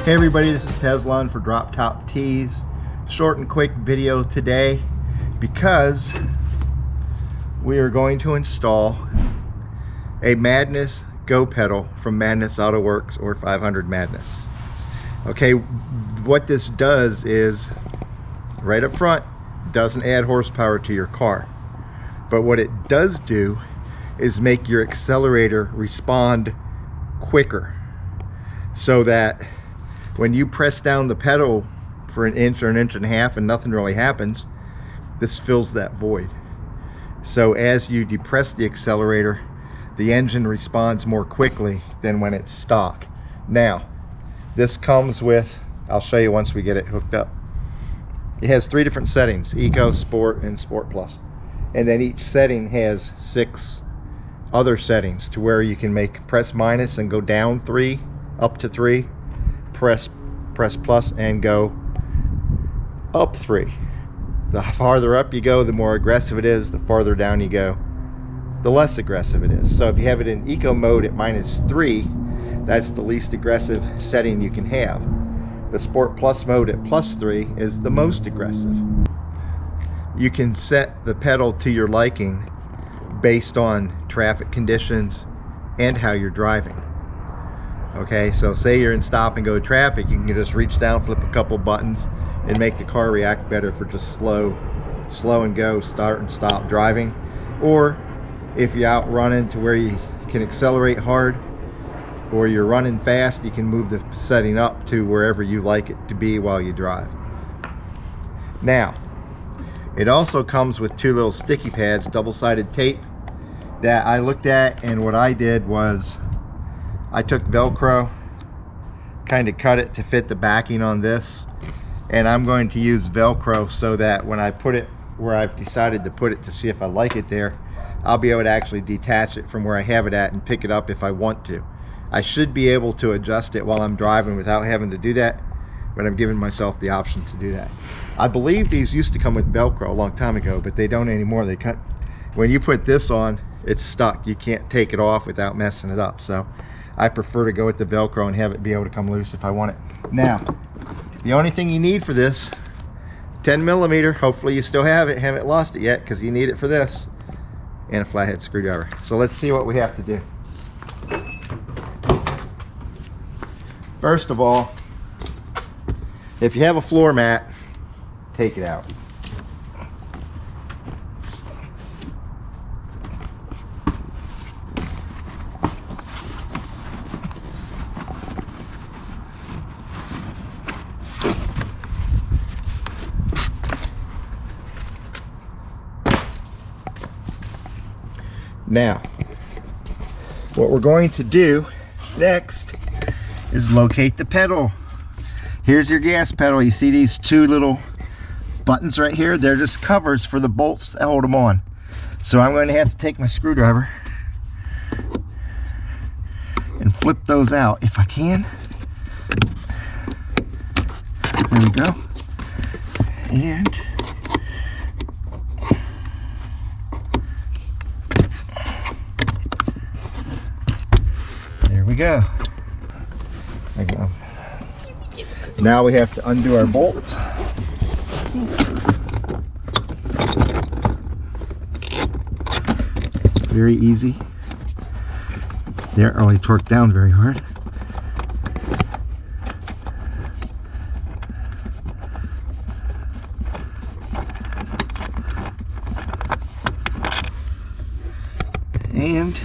Hey everybody, this is Teslon for Drop Top Tees. Short and quick video today because we are going to install a Madness GOPedal from Madness Autoworks or 500 Madness. Okay, what this does is, right up front, doesn't add horsepower to your car. But what it does do is make your accelerator respond quicker, so that when you press down the pedal for an inch or an inch and a half and nothing really happens, this fills that void. So as you depress the accelerator, the engine responds more quickly than when it's stock. Now, this comes with, I'll show you once we get it hooked up. It has 3 different settings: Eco, Sport, and Sport Plus. And then each setting has 6 other settings to where you can press minus and go down 3, up to 3, press plus and go up 3. The farther up you go, the more aggressive it is. The farther down you go, the less aggressive it is. So if you have it in eco mode at -3, that's the least aggressive setting you can have. The Sport Plus mode at +3 is the most aggressive. You can set the pedal to your liking based on traffic conditions and how you're driving. Okay, so say you're in stop and go traffic, you can just reach down, flip a couple buttons, and make the car react better for just slow and go, start and stop driving. Or if you're out running to where you can accelerate hard, or you're running fast, you can move the setting up to wherever you like it to be while you drive. Now, it also comes with 2 little sticky pads, double-sided tape, that I looked at, and what I did was I took Velcro, kind of cut it to fit the backing on this, and I'm going to use Velcro so that when I put it where I've decided to put it to see if I like it there, I'll be able to actually detach it from where I have it at and pick it up if I want to. I should be able to adjust it while I'm driving without having to do that, but I'm giving myself the option to do that. I believe these used to come with Velcro a long time ago, but they don't anymore. They cut. When you put this on, it's stuck. You can't take it off without messing it up. So I prefer to go with the Velcro and have it be able to come loose if I want it. Now, the only thing you need for this, 10mm, hopefully you still have it, haven't lost it yet, because you need it for this, and a flathead screwdriver. So let's see what we have to do. First of all, if you have a floor mat, take it out. Now, what we're going to do next is locate the pedal. Here's your gas pedal. You see these 2 little buttons right here? They're just covers for the bolts that hold them on. So I'm going to have to take my screwdriver and flip those out if I can. There we go. And there we go. There we go. Now we have to undo our bolts. Very easy. They aren't really torqued down very hard. And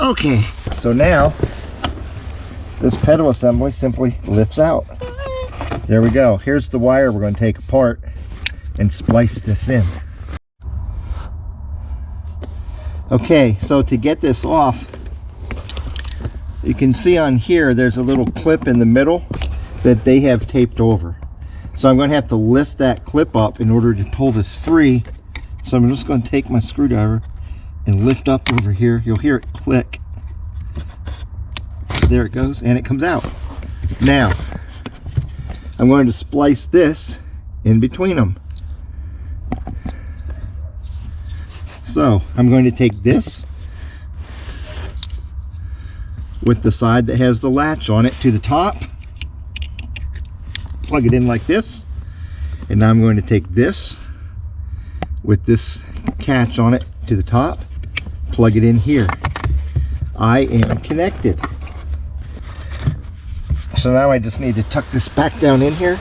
okay, so now this pedal assembly simply lifts out. There we go. Here's the wire we're going to take apart and splice this in. Okay, so to get this off, you can see on here there's a little clip in the middle that they have taped over. So I'm going to have to lift that clip up in order to pull this free. So I'm just going to take my screwdriver and lift up over here. You'll hear it click. There it goes, and it comes out. Now, I'm going to splice this in between them. So, I'm going to take this with the side that has the latch on it to the top, plug it in like this, and now I'm going to take this with this catch on it to the top, plug it in here. I am connected. So now I just need to tuck this back down in here.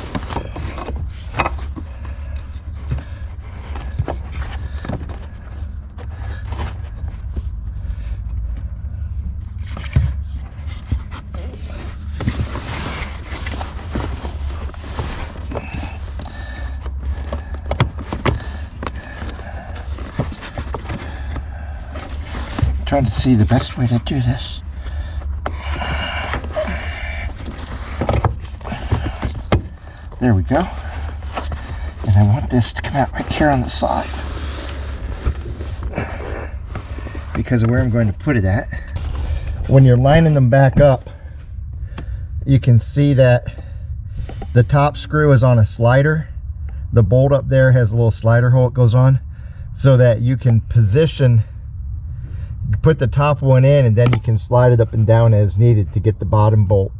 Trying to see the best way to do this. There we go. And I want this to come out right here on the side because of where I'm going to put it at. When you're lining them back up, you can see that the top screw is on a slider. The bolt up there has a little slider hole it goes on, so that you can position, put the top one in, and then you can slide it up and down as needed to get the bottom bolt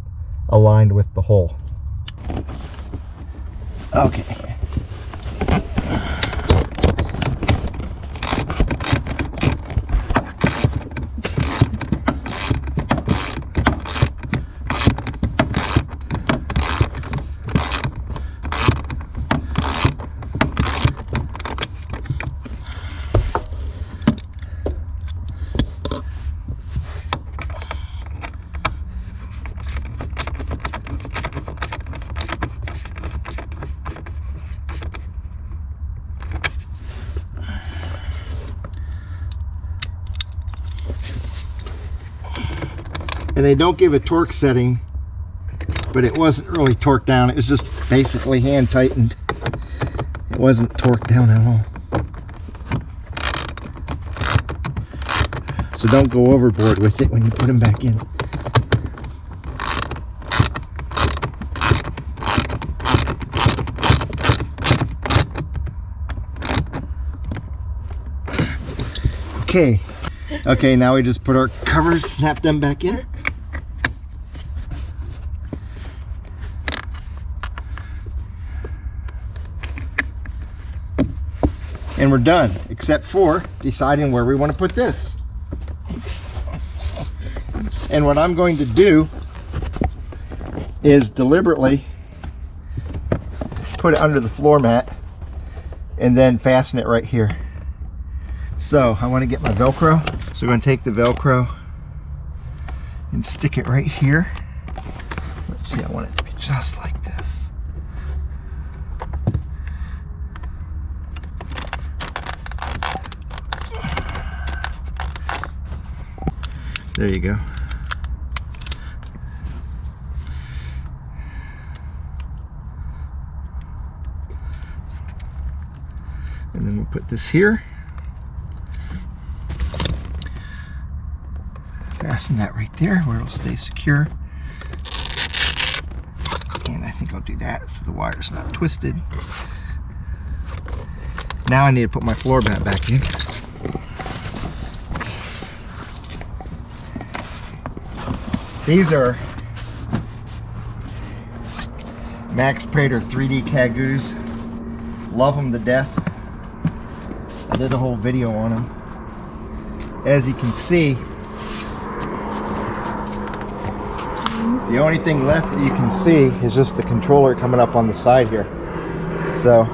aligned with the hole. Okay. And they don't give a torque setting, but it wasn't really torqued down. It was just basically hand tightened. It wasn't torqued down at all. So don't go overboard with it when you put them back in. Okay, now we just put our covers, snap them back in. And we're done, except for deciding where we want to put this. And what I'm going to do is deliberately put it under the floor mat and then fasten it right here. So I want to get my Velcro. So we're going to take the Velcro and stick it right here. Let's see, I want it to be just like this. There you go. And then we'll put this here. Fasten that right there where it'll stay secure. And I think I'll do that so the wire's not twisted. Now I need to put my floor mat back in. These are Max Prater 3D Kagoos. Love them to death. I did a whole video on them. As you can see, the only thing left that you can see is just the controller coming up on the side here. So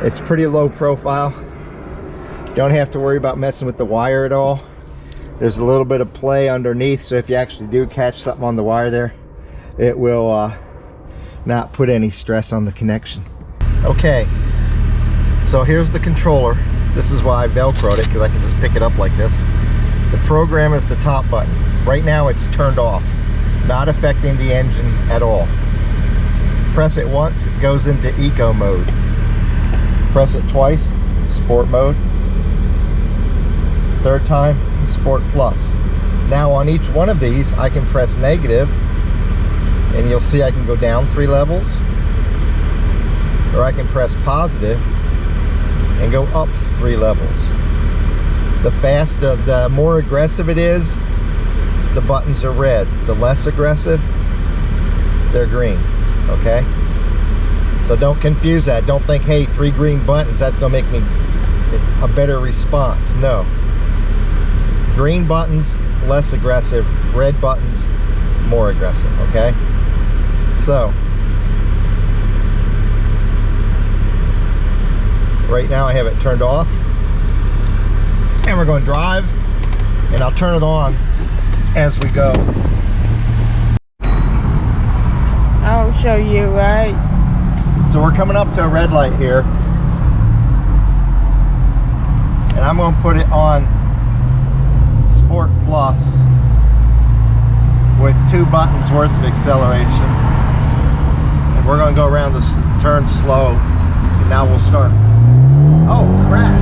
it's pretty low profile. Don't have to worry about messing with the wire at all. There's a little bit of play underneath, so if you actually do catch something on the wire there, it will not put any stress on the connection. Okay, so here's the controller. This is why I Velcroed it, because I can just pick it up like this. The program is the top button. Right now it's turned off, not affecting the engine at all. Press it once, it goes into eco mode. Press it twice, sport mode. third time Sport Plus. Now on each one of these I can press negative and you'll see I can go down 3 levels, or I can press positive and go up 3 levels. The more aggressive it is, the buttons are red. The less aggressive, they're green. Okay? So don't confuse that. Don't think, hey, 3 green buttons, that's gonna make me a better response. No. Green buttons, less aggressive. Red buttons, more aggressive. Okay? So right now I have it turned off, and we're going to drive, and I'll turn it on as we go. I'll show you, right? So we're coming up to a red light here, and I'm going to put it on Sport Plus with 2 buttons worth of acceleration, and we're going to go around this turn slow, and now we'll start. Oh crap.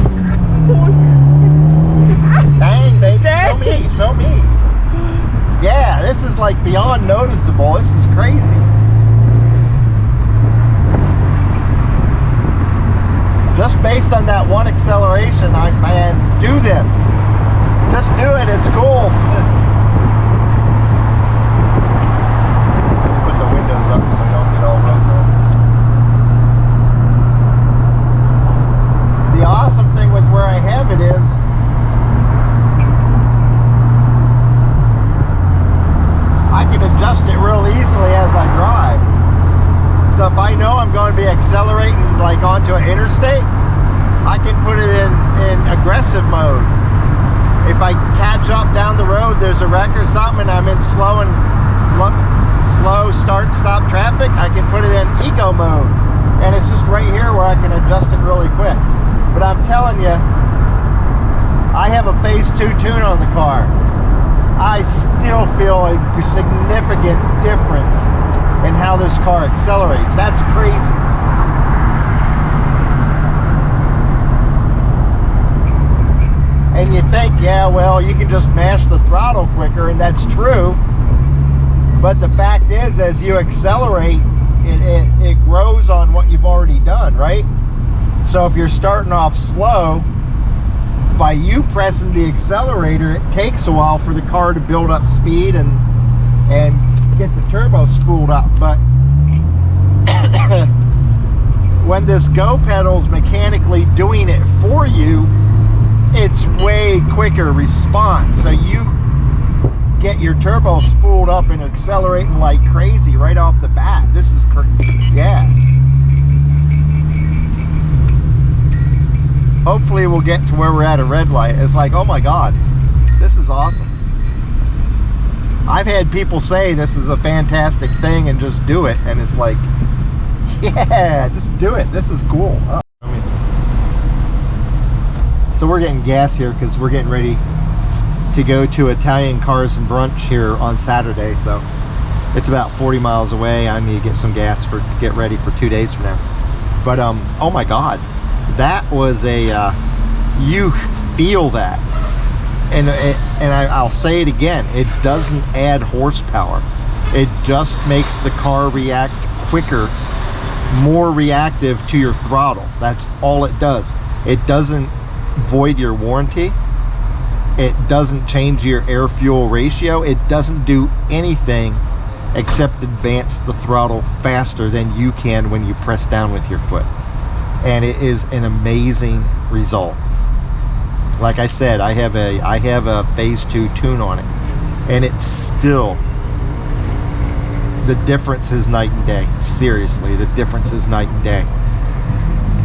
Dang, baby. Show me. Yeah, this is like beyond noticeable. This is crazy. Just based on that one acceleration, man, do this. Just do it, it's cool. Put the windows up so you don't get all road noise. The awesome thing with where I have it is I can adjust it real easily as I drive. So if I know I'm going to be accelerating like onto an interstate, I can put it in aggressive mode. If I catch up down the road, there's a wreck or something, and I'm in slow start and stop traffic, I can put it in eco mode. And it's just right here where I can adjust it really quick. But I'm telling you, I have a phase 2 tune on the car. I still feel a significant difference in how this car accelerates. That's crazy. And you think, yeah, well, you can just mash the throttle quicker, and that's true. But the fact is, as you accelerate, it grows on what you've already done, right? So if you're starting off slow, by you pressing the accelerator, it takes a while for the car to build up speed and get the turbo spooled up. But when this GOPedal's mechanically doing it for you, it's way quicker response. So you get your turbo spooled up and accelerating like crazy right off the bat. This is yeah. Hopefully we'll get to where we're at a red light. It's like, oh my God, this is awesome. I've had people say this is a fantastic thing and just do it. And it's like, yeah, just do it. This is cool. Oh, so we're getting gas here because we're getting ready to go to Italian Cars and Brunch here on Saturday. So it's about 40 miles away. I need to get some gas to get ready for 2 days from now. But oh my God, that was a you feel that, and I'll say it again, it doesn't add horsepower, it just makes the car react quicker, more reactive to your throttle. That's all it does. It doesn't void your warranty, it doesn't change your air fuel ratio, it doesn't do anything except advance the throttle faster than you can when you press down with your foot. And it is an amazing result. Like I said, I have a phase 2 tune on it, and it's still, the difference is night and day. Seriously, the difference is night and day.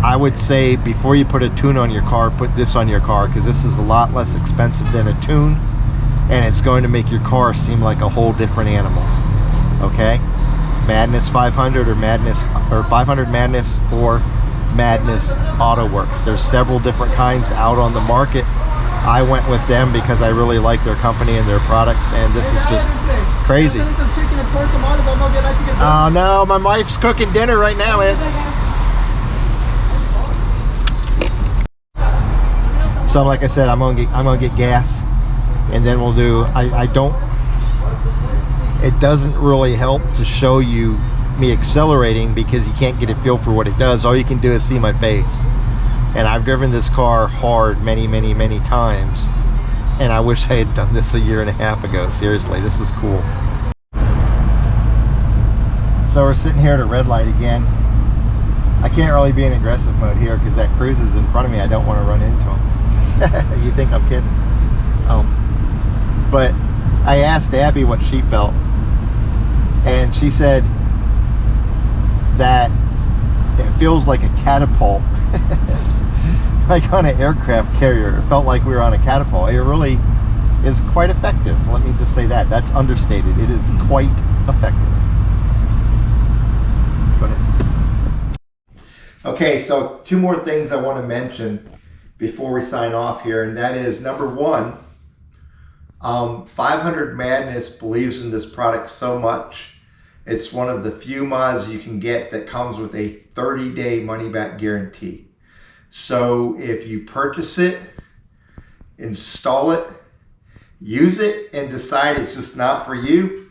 I would say before you put a tune on your car, put this on your car, because this is a lot less expensive than a tune, and it's going to make your car seem like a whole different animal. Okay, Madness 500 or Madness, or 500 Madness, or Madness Autoworks. There's several different kinds out on the market. I went with them because I really like their company and their products, and this is just crazy. Oh no, my wife's cooking dinner right now, Ed. So like I said, I'm gonna get gas, and then we'll do. I don't. It doesn't really help to show you me accelerating because you can't get a feel for what it does. All you can do is see my face. And I've driven this car hard many times, and I wish I had done this a year and a half ago. Seriously, this is cool. So we're sitting here at a red light again. I can't really be in aggressive mode here because that cruise is in front of me. I don't want to run into him. You think I'm kidding? But I asked Abby what she felt, and she said that it feels like a catapult. Like on an aircraft carrier. It felt like we were on a catapult. It really is quite effective. Let me just say that. That's understated. It is quite effective. Go ahead. Okay, so 2 more things I want to mention before we sign off here, and that is number 1, 500 Madness believes in this product so much. It's one of the few mods you can get that comes with a 30-day money-back guarantee. So if you purchase it, install it, use it, and decide it's just not for you,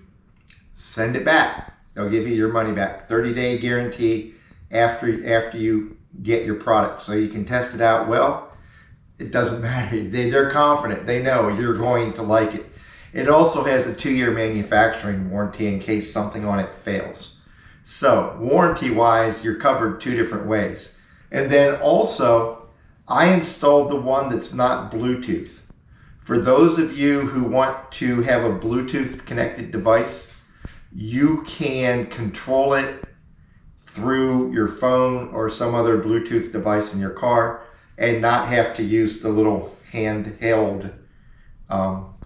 send it back. They'll give you your money back. 30-day guarantee after you get your product. So you can test it out. Well, it doesn't matter. They're confident. They know you're going to like it. It also has a 2-year manufacturing warranty in case something on it fails. So warranty-wise, you're covered 2 different ways. And then also, I installed the one that's not Bluetooth. For those of you who want to have a Bluetooth connected device, you can control it through your phone or some other Bluetooth device in your car and not have to use the little handheld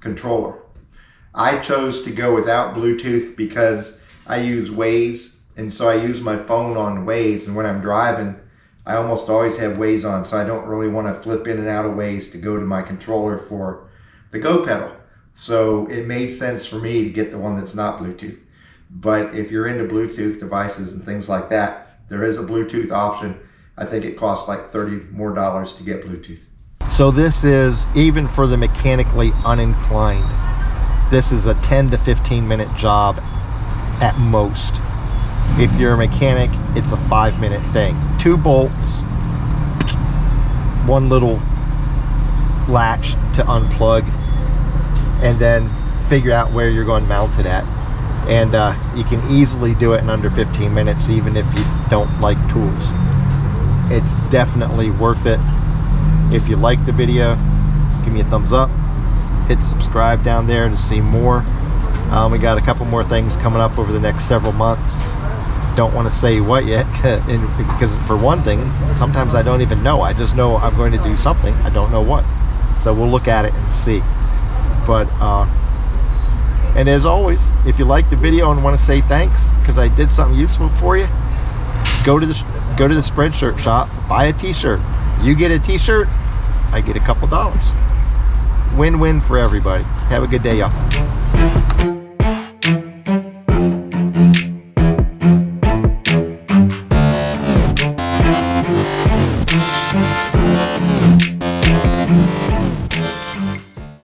controller. I chose to go without Bluetooth because I use Waze, and so I use my phone on Waze, and when I'm driving, I almost always have Waze on, so I don't really want to flip in and out of Waze to go to my controller for the GOPedal. So it made sense for me to get the one that's not Bluetooth. But if you're into Bluetooth devices and things like that, there is a Bluetooth option. I think it costs like $30 more to get Bluetooth. So this is, even for the mechanically uninclined, this is a 10 to 15 minute job at most. If you're a mechanic, it's a 5-minute thing. 2 bolts, 1 little latch to unplug, and then figure out where you're going to mount it at. And you can easily do it in under 15 minutes, even if you don't like tools. It's definitely worth it. If you like the video, give me a thumbs up. Hit subscribe down there to see more. We got a couple more things coming up over the next several months. Don't want to say what yet, because for one thing, sometimes I don't even know. I just know I'm going to do something. I don't know what. So we'll look at it and see. But and as always, if you like the video and want to say thanks because I did something useful for you, go to the Spreadshirt shop, buy a t-shirt. You get a t-shirt, I get a couple dollars. Win-win for everybody. Have a good day, y'all.